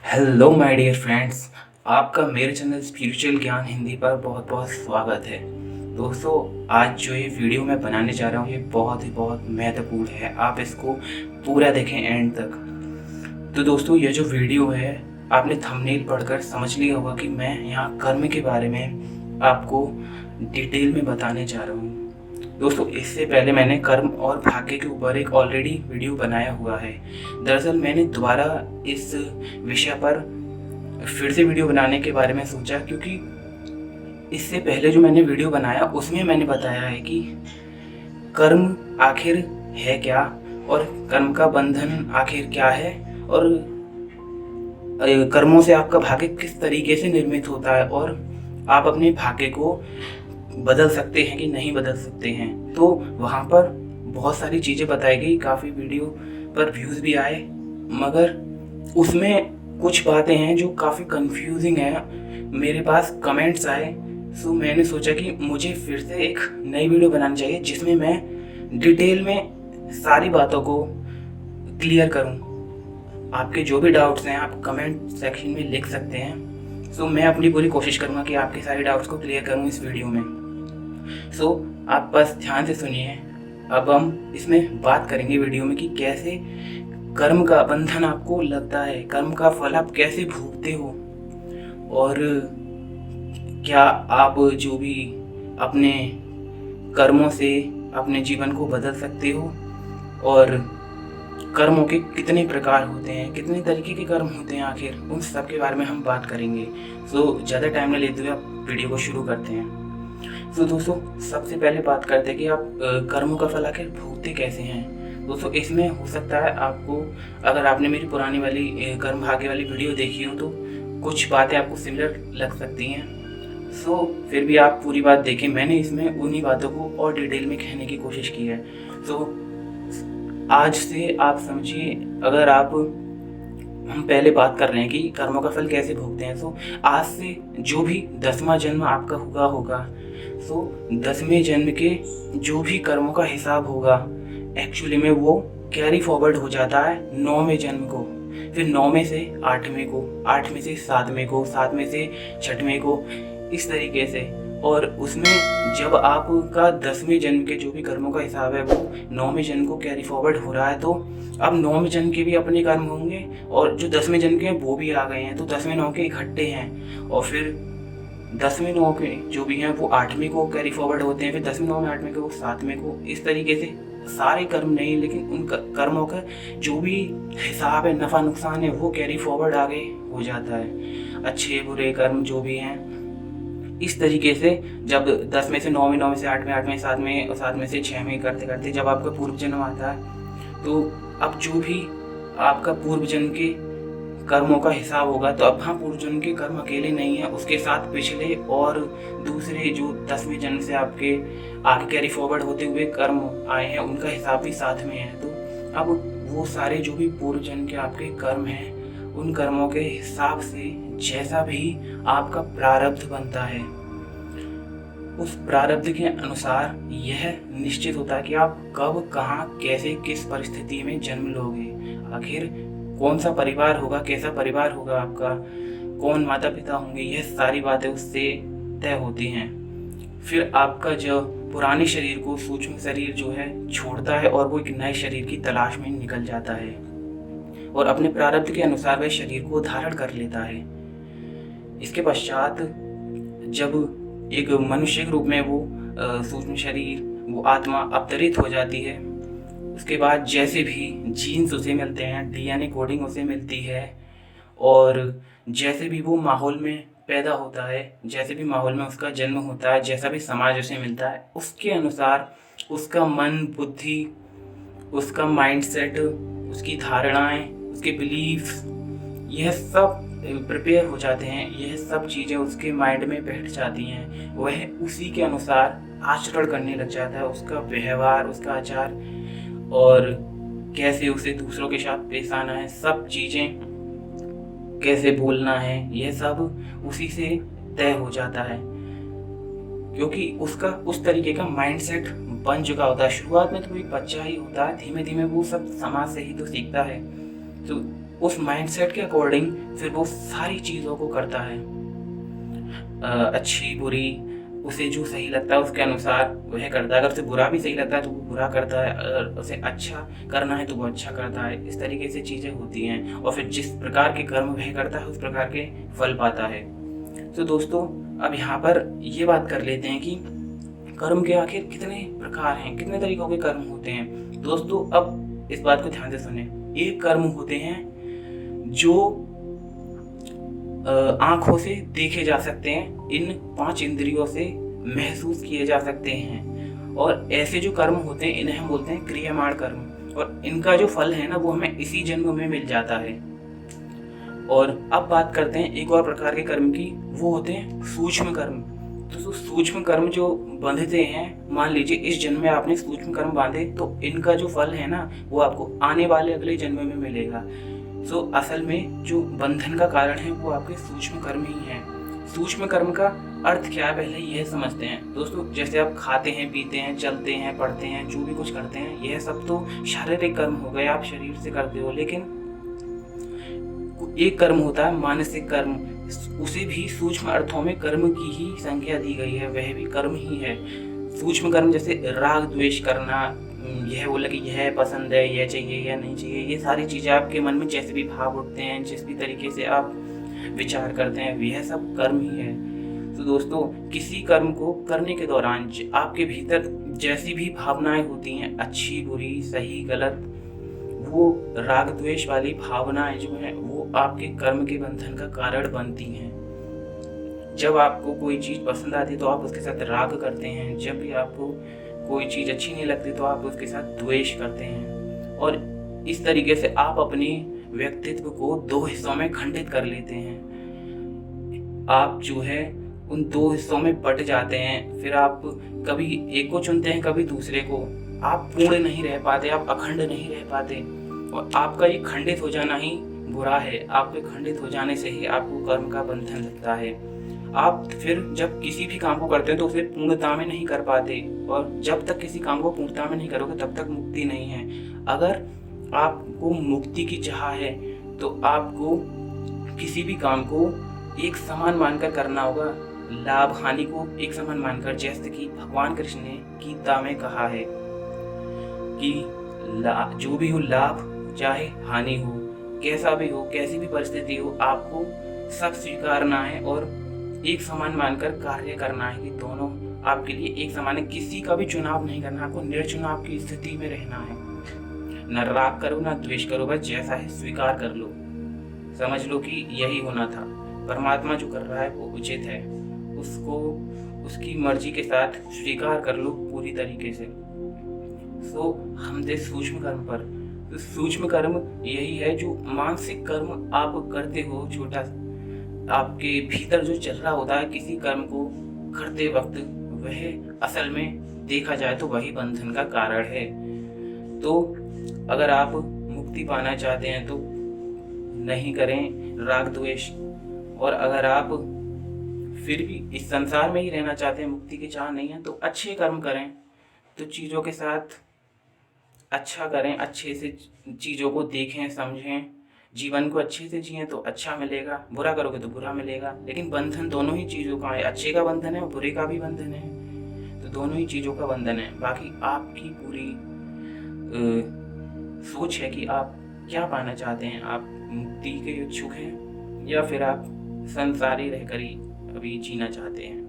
Hello my dear friends, आपका मेरे channel spiritual ज्ञान हिंदी पर बहुत बहुत स्वागत है। दोस्तों, आज जो ये वीडियो मैं बनाने जा रहा हूँ ये बहुत महत्वपूर्ण है। आप इसको पूरा देखें एंड तक। तो दोस्तों, ये जो वीडियो है आपने थंबनेल पढ़कर समझ लिया होगा कि मैं यहाँ कर्म के बारे में आपको डिटेल में बताने जा रहा हूँ। दोस्तों, इससे पहले मैंने कर्म और भाग्य के ऊपर एक ऑलरेडी वीडियो बनाया हुआ है। दरअसल मैंने दोबारा इस विषय पर फिर से वीडियो बनाने के बारे में सोचा, क्योंकि इससे पहले जो मैंने वीडियो बनाया उसमें मैंने बताया है कि कर्म आखिर है क्या और कर्म का बंधन आखिर क्या है और कर्मों से आपका भाग्य किस तरीके से निर्मित होता है और आप अपने भाग्य को बदल सकते हैं कि नहीं बदल सकते हैं। तो वहाँ पर बहुत सारी चीज़ें बताई गई, काफ़ी वीडियो पर व्यूज़ भी आए, मगर उसमें कुछ बातें हैं जो काफ़ी कंफ्यूजिंग है। मेरे पास कमेंट्स आए, सो मैंने सोचा कि मुझे फिर से एक नई वीडियो बनानी चाहिए जिसमें मैं डिटेल में सारी बातों को क्लियर करूं। आपके जो भी डाउट्स हैं आप कमेंट सेक्शन में लिख सकते हैं। सो मैं अपनी पूरी कोशिश करूंगा कि आपके सारे डाउट्स को क्लियर करूं इस वीडियो में। सो आप बस ध्यान से सुनिए। अब हम इसमें बात करेंगे वीडियो में कि कैसे कर्म का बंधन आपको लगता है, कर्म का फल आप कैसे भोगते हो और क्या आप जो भी अपने कर्मों से अपने जीवन को बदल सकते हो और कर्मों के कितने प्रकार होते हैं, कितने तरीके के कर्म होते हैं, आखिर उन सब के बारे में हम बात करेंगे। सो ज़्यादा टाइम न लेते हुए आप वीडियो को शुरू करते हैं। तो दोस्तों, सबसे पहले बात करते हैं कि आप कर्मों का फल आखिर भोगते कैसे हैं। दोस्तों, इसमें हो सकता है आपको, अगर आपने मेरी पुरानी वाली कर्म भाग्य वाली वीडियो देखी हो तो कुछ बातें आपको सिमिलर लग सकती हैं। सो फिर भी आप पूरी बात देखें, मैंने इसमें उन्हीं बातों को और डिटेल में कहने की कोशिश की है। सो आज से आप समझिए, अगर आप हम पहले बात कर रहे हैं कि कर्मों का फल कैसे भोगते हैं, सो आज से जो भी 10वां जन्म आपका होगा सो 10वें जन्म के जो भी कर्मों का हिसाब होगा एक्चुअली में वो कैरी फॉरवर्ड हो जाता है 9वें जन्म को, फिर 9वें से 8वें को, 8वें से 7वें को, 7वें से 6वें को, इस तरीके से। और उसमें जब आपका 10वें जन्म के जो भी कर्मों का हिसाब है वो 9वें जन्म को कैरी फॉरवर्ड हो रहा है, तो अब 9वें जन्म के भी अपने कर्म होंगे और जो 10वें जन्म के हैं वो भी आ गए हैं, तो 10वें 9 के इकट्ठे हैं। और फिर 10वें 9 के जो भी हैं वो 8वें को कैरी फॉरवर्ड होते हैं, फिर 10वें 9 में 8वें को, 7वें को, इस तरीके से सारे कर्म नहीं लेकिन उन कर्मों का जो भी हिसाब है, नफ़ा नुकसान है, वो कैरी फॉरवर्ड आगे हो जाता है। अच्छे बुरे कर्म जो भी हैं, इस तरीके से जब 10वें से 9वें, 9वें से 8वें, 8वें 7वें और 7वें से 6वें करते करते जब आपका पूर्व जन्म आता है, तो अब जो भी आपका पूर्व जन्म के कर्मों का हिसाब होगा, तो अब हाँ, पूर्व जन्म के कर्म अकेले नहीं है, उसके साथ पिछले और दूसरे जो 10वें जन्म से आपके आगे कैरी फॉरवर्ड होते हुए कर्म आए हैं उनका हिसाब भी साथ में है। तो अब वो सारे जो भी पूर्व जन्म के आपके कर्म हैं उन कर्मों के हिसाब से जैसा भी आपका प्रारब्ध बनता है, उस प्रारब्ध के अनुसार यह निश्चित होता है कि आप कब, कहाँ, कैसे, किस परिस्थिति में जन्म लोगे, आखिर कौन सा परिवार होगा, कैसा परिवार होगा आपका, कौन माता पिता होंगे, यह सारी बातें उससे तय होती हैं। फिर आपका जो पुराने शरीर को, सूक्ष्म शरीर जो है छोड़ता है और वो एक नए शरीर की तलाश में निकल जाता है और अपने प्रारब्ध के अनुसार वह शरीर को धारण कर लेता है। इसके पश्चात जब एक मनुष्य के रूप में वो सूक्ष्म शरीर, वो आत्मा अवतरित हो जाती है, उसके बाद जैसे भी जीन्स उसे मिलते हैं, डीएनए कोडिंग उसे मिलती है और जैसे भी वो माहौल में पैदा होता है, जैसे भी माहौल में उसका जन्म होता है, जैसा भी समाज उसे मिलता है, उसके अनुसार उसका मन, बुद्धि, उसका माइंडसेट, उसकी धारणाएं, उसके बिलीफ्स, यह सब प्रिपेयर हो जाते हैं, यह सब चीज़ें उसके माइंड में बैठ जाती हैं। वह उसी के अनुसार आचरण करने लग जाता है, उसका व्यवहार, उसका आचार और कैसे उसे दूसरों के साथ पेश आना है, सब चीज़ें कैसे बोलना है, यह सब उसी से तय हो जाता है, क्योंकि उसका उस तरीके का माइंडसेट बन चुका होता है। शुरुआत में तो कोई बच्चा ही होता है, धीमे धीमे वो सब समाज से ही तो सीखता है। तो उस माइंडसेट के अकॉर्डिंग फिर वो सारी चीज़ों को करता है। अच्छी बुरी उसे जो सही लगता है उसके अनुसार वह करता है। अगर उसे बुरा भी सही लगता है तो वो बुरा करता है, अगर उसे अच्छा करना है तो वो अच्छा करता है। इस तरीके से चीज़ें होती हैं और फिर जिस प्रकार के कर्म वह करता है उस प्रकार के फल पाता है। तो दोस्तों अब यहाँ पर ये बात कर लेते हैं कि कर्म के आखिर कितने प्रकार हैं, कितने तरीकों के कर्म होते हैं। दोस्तों अब इस बात को ध्यान से सुने। एक कर्म होते हैं जो आंखों से देखे जा सकते हैं, इन 5 इंद्रियों से महसूस किए जा सकते हैं, और ऐसे जो कर्म होते हैं इन्हें हम बोलते हैं क्रियामाण कर्म, और इनका जो फल है ना वो हमें इसी जन्म में मिल जाता है। और अब बात करते हैं एक और प्रकार के कर्म की, वो होते हैं सूक्ष्म कर्म। तो सूक्ष्म कर्म जो बंधते हैं, मान लीजिए इस जन्म में आपने सूक्ष्म कर्म बांधे तो इनका जो फल है ना वो आपको आने वाले अगले जन्म में मिलेगा। सो असल में जो बंधन का कारण है वो आपके सूक्ष्म कर्म ही है। सूक्ष्म कर्म का अर्थ क्या है पहले यह समझते हैं। दोस्तों जैसे आप खाते हैं, पीते हैं, चलते हैं, पढ़ते हैं, जो भी कुछ करते हैं, यह सब तो शारीरिक कर्म हो गए, आप शरीर से करते हो। लेकिन एक कर्म होता है मानसिक कर्म, उसे भी सूक्ष्म अर्थों में कर्म की ही संज्ञा दी गई है, वह भी कर्म ही है। सूक्ष्म कर्म जैसे राग द्वेष करना, यह बोला कि यह पसंद है, यह चाहिए या नहीं चाहिए, ये सारी चीज़ें आपके मन में जैसे भी भाव उठते हैं, जिस भी तरीके से आप विचार करते हैं, यह सब कर्म ही है। तो दोस्तों किसी कर्म को करने के दौरान आपके भीतर जैसी भी भावनाएं होती हैं, अच्छी बुरी सही गलत, वो राग द्वेष वाली भावनाएं जो हैं वो आपके कर्म के बंधन का कारण बनती हैं। जब आपको कोई चीज़ पसंद आती है तो आप उसके साथ राग करते हैं, जब भी आपको कोई चीज़ अच्छी नहीं लगती तो आप उसके साथ द्वेष करते हैं, और इस तरीके से आप अपने व्यक्तित्व को 2 हिस्सों में खंडित कर लेते हैं। आप जो है उन 2 हिस्सों में बट जाते हैं, फिर आप कभी एक को चुनते हैं कभी दूसरे को। आप पूर्ण नहीं रह पाते, आप अखंड नहीं रह पाते, और आपका ये खंडित हो जाना ही बुरा है। आपके खंडित हो जाने से ही आपको कर्म का बंधन लगता है। आप फिर जब किसी भी काम को करते हैं तो उसे पूर्णता में नहीं कर पाते, और जब तक किसी काम को पूर्णता में नहीं करोगे तब तक मुक्ति नहीं है। अगर आपको मुक्ति की चाह है तो आपको किसी भी काम को एक समान मानकर करना होगा, लाभ हानि को एक समान मानकर। जैसे कि भगवान कृष्ण ने गीता में कहा है कि जो भी हो लाभ चाहे हानि हो, कैसा भी हो, कैसी भी परिस्थिति हो, आपको सब स्वीकारना है और एक समान मानकर कार्य करना है कि दोनों आपके लिए एक समान है। किसी का भी चुनाव नहीं करना, आपको निर्चुनाव की स्थिति में रहना है। न राग करो न द्वेष करो, बस जैसा है स्वीकार कर लो। समझ लो कि यही होना था। परमात्मा जो कर रहा है वो उचित है, उसको उसकी मर्जी के साथ स्वीकार कर लो पूरी तरीके से। सो हम थे सूक्ष्म कर्म पर। तो सूक्ष्म कर्म यही है जो मानसिक कर्म आप करते हो, छोटा आपके भीतर जो चल रहा होता है किसी कर्म को करते वक्त, वह असल में देखा जाए तो वही बंधन का कारण है। तो अगर आप मुक्ति पाना चाहते हैं तो नहीं करें राग द्वेष, और अगर आप फिर भी इस संसार में ही रहना चाहते हैं, मुक्ति की चाह नहीं है, तो अच्छे कर्म करें, तो चीज़ों के साथ अच्छा करें, अच्छे से चीज़ों को देखें समझें, जीवन को अच्छे से जिएं तो अच्छा मिलेगा, बुरा करोगे तो बुरा मिलेगा। लेकिन बंधन दोनों ही चीज़ों का है, अच्छे का बंधन है और बुरे का भी बंधन है, तो दोनों ही चीज़ों का बंधन है। बाकी आपकी पूरी सोच है कि आप क्या पाना चाहते हैं। आप मुक्ति के इच्छुक हैं या फिर आप संसारी रहकर ही अभी जीना चाहते हैं।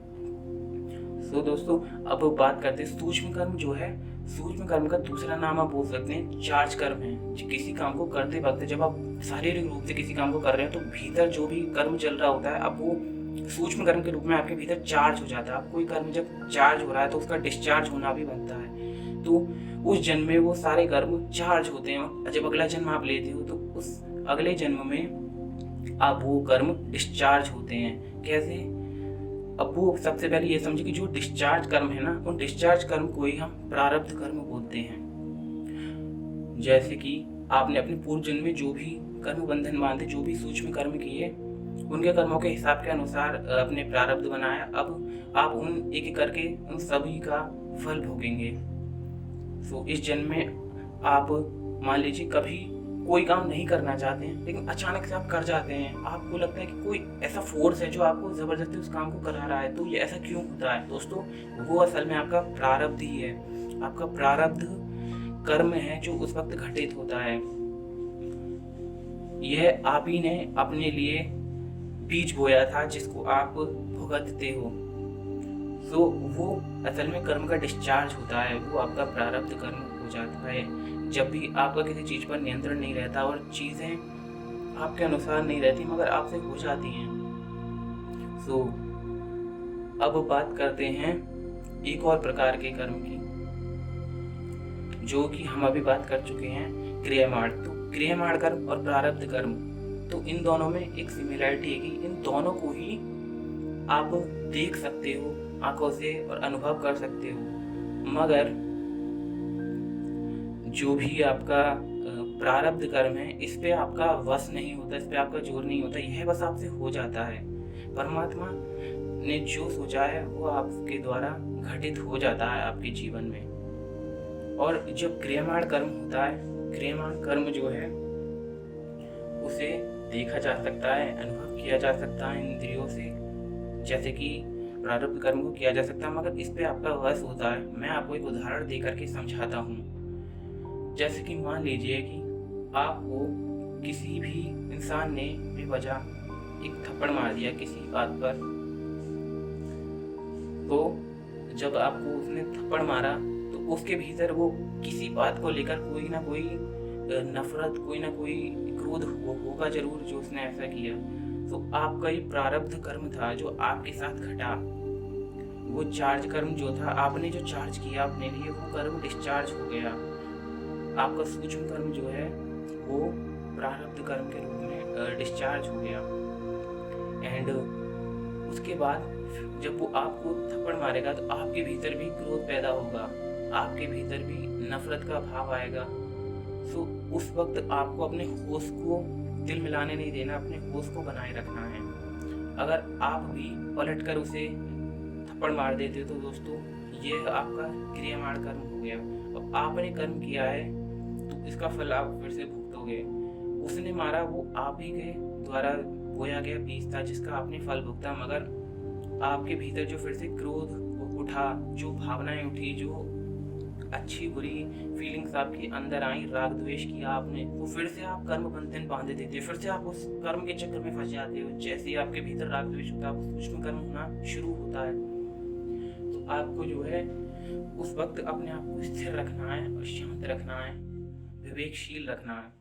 तो दोस्तों अब बात करते हैं सूक्ष्म कर्म जो है। सूक्ष्म कर्म का दूसरा नाम आप बोल सकते हैं चार्ज कर्म है। किसी काम को करते वक्त जब आप शारीरिक रूप से किसी काम को कर रहे हैं तो भीतर जो भी कर्म चल रहा होता है, अब वो सूक्ष्म कर्म के रूप में आपके भीतर चार्ज हो जाता है। अब कोई कर्म जब चार्ज हो रहा है तो उसका डिस्चार्ज होना भी बनता है। तो उस जन्म में वो सारे कर्म चार्ज होते हैं। जब अगला जन्म आप लेते हो तो उस अगले जन्म में आप वो कर्म डिस्चार्ज होते हैं। कैसे? अब वो सबसे पहले ये समझे कि जो डिस्चार्ज कर्म है ना, उन डिस्चार्ज कर्म को ही हम प्रारब्ध कर्म बोलते हैं। जैसे कि आपने अपने पूर्व जन्म में जो भी कर्म बंधन बांधे, जो भी सूक्ष्म कर्म किए, उनके कर्मों के हिसाब के अनुसार अपने प्रारब्ध बनाया। अब आप उन एक एक करके उन सभी का फल भोगेंगे। तो इस जन्म में आप मान लीजिए कभी कोई काम नहीं करना चाहते हैं लेकिन अचानक से आप कर जाते हैं। आपको लगता है कि कोई ऐसा फोर्स है जो आपको ज़बरदस्ती उस काम को करा रहा है। तो ये ऐसा क्यों होता है दोस्तों? वो असल में आपका प्रारब्ध ही है। आपका प्रारब्ध कर्म है जो उस वक्त घटित होता है। यह आप ही ने अपने लिए बीज बोया था जिसको आप भुगतते हो। तो वो असल में कर्म का डिस्चार्ज होता है, वो आपका प्रारब्ध कर्म हो जाता है। जब भी आपका किसी चीज़ पर नियंत्रण नहीं रहता और चीज़ें आपके अनुसार नहीं रहती मगर आपसे हो जाती हैं। तो अब बात करते हैं एक और प्रकार के कर्म की, जो कि हम अभी बात कर चुके हैं, क्रियामाण। तो क्रियामाण कर्म और प्रारब्ध कर्म, तो इन दोनों में एक सिमिलरिटी है कि इन दोनों को ही आप देख सकते हो आंखों से और अनुभव कर सकते हो, मगर जो भी आपका प्रारब्ध कर्म है इस पे आपका वश नहीं होता, इस पे आपका जोर नहीं होता, यह बस आपसे हो जाता है। परमात्मा ने जो सोचा है वो आपके द्वारा घटित हो जाता है आपके जीवन में। और जब क्रियामाण कर्म होता है, क्रियामाण कर्म जो है उसे देखा जा सकता है, अनुभव किया जा सकता है इंद्रियों से, जैसे कि प्रारब्ध कर्म को किया जा सकता है, मगर इस पे आपका वश होता है। मैं आपको एक उदाहरण देकर के समझाता हूँ। जैसे कि मान लीजिए कि आपको किसी भी इंसान ने बेवजह एक थप्पड़ मार दिया किसी बात पर, तो जब आपको उसने थप्पड़ मारा तो उसके भीतर वो किसी बात को लेकर कोई ना कोई नफरत, कोई ना कोई क्रोध होगा जरूर जो उसने ऐसा किया। तो आपका ये प्रारब्ध कर्म था जो आपके साथ घटा। वो चार्ज कर्म जो था, आपने जो चार्ज किया अपने लिए, वो कर्म डिस्चार्ज हो गया। आपका सूक्ष्म कर्म जो है वो प्रारब्ध कर्म के रूप में डिस्चार्ज हो गया। एंड उसके बाद जब वो आपको थप्पड़ मारेगा तो आपके भीतर भी क्रोध पैदा होगा, आपके भीतर भी नफरत का भाव आएगा। तो उस वक्त आपको अपने होश को दिल मिलाने नहीं देना, अपने होश को बनाए रखना है। अगर आप भी पलट कर उसे थप्पड़ मार देते हो तो दोस्तों ये आपका क्रियामाण कर्म हो गया। अब आपने कर्म किया है तो इसका फल आप फिर से भुगतोगे। उसने मारा वो आप ही के द्वारा बोया गया बीज था जिसका आपने फल भुगता, मगर आपके भीतर जो फिर से क्रोध उठा, जो भावनाएं उठी, जो अच्छी बुरी फीलिंग्स आपके अंदर आई, राग द्वेष किया आपने, तो फिर से आप कर्म बंधन बांधे देते, फिर से आप उस कर्म के चक्कर में फंस जाते हो। जैसे ही आपके भीतर राग द्वेष होता है सूक्ष्म कर्म होना शुरू होता है। तो आपको जो है उस वक्त अपने आप को स्थिर रखना है और शांत रखना है, विवेकशील रखना है।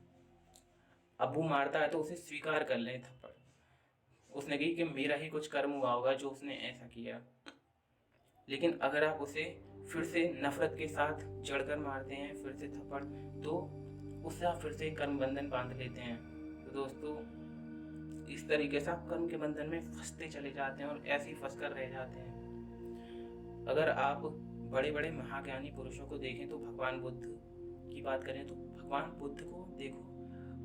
अब वो मारता है तो उसे स्वीकार कर लें थप्पड़, उसने कही कि मेरा ही कुछ कर्म हुआ होगा जो उसने ऐसा किया। लेकिन अगर आप उसे फिर से नफरत के साथ जड़कर मारते हैं फिर से थप्पड़, तो उससे आप फिर से कर्म बंधन बांध लेते हैं। तो दोस्तों इस तरीके से आप कर्म के बंधन में फंसते चले जाते हैं और ऐसे ही फंस कर रह जाते हैं। अगर आप बड़े बड़े महाज्ञानी पुरुषों को देखें तो भगवान बुद्ध की बात करें तो भगवान बुद्ध को देखो,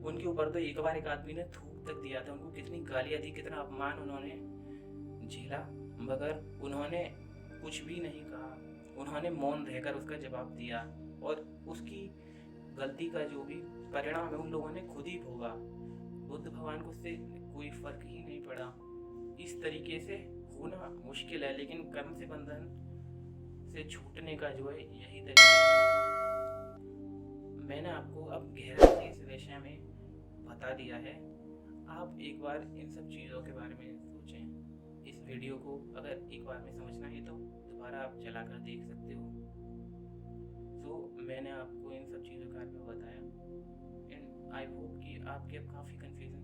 उनके ऊपर तो एक बार एक आदमी ने थूक तक दिया था, उनको कितनी गालियां दी, कितना अपमान उन्होंने झेला, मगर उन्होंने कुछ भी नहीं कहा। उन्होंने मौन रहकर उसका जवाब दिया और उसकी गलती का जो भी परिणाम है उन लोगों ने खुद ही भोगा। बुद्ध भगवान को उससे कोई फर्क ही नहीं पड़ा। इस तरीके से होना मुश्किल है, लेकिन कर्म से बंधन से छूटने का जो है यही तरीका है। मैंने आपको अब गहराई से इस विषय में बता दिया है। आप एक बार इन सब चीज़ों के बारे में सोचें। इस वीडियो को अगर एक बार में समझना है तो दोबारा आप चलाकर देख सकते हो। तो मैंने आपको इन सब चीज़ों के बारे में बताया एंड आई होप कि आपके अब काफ़ी कन्फ्यूजन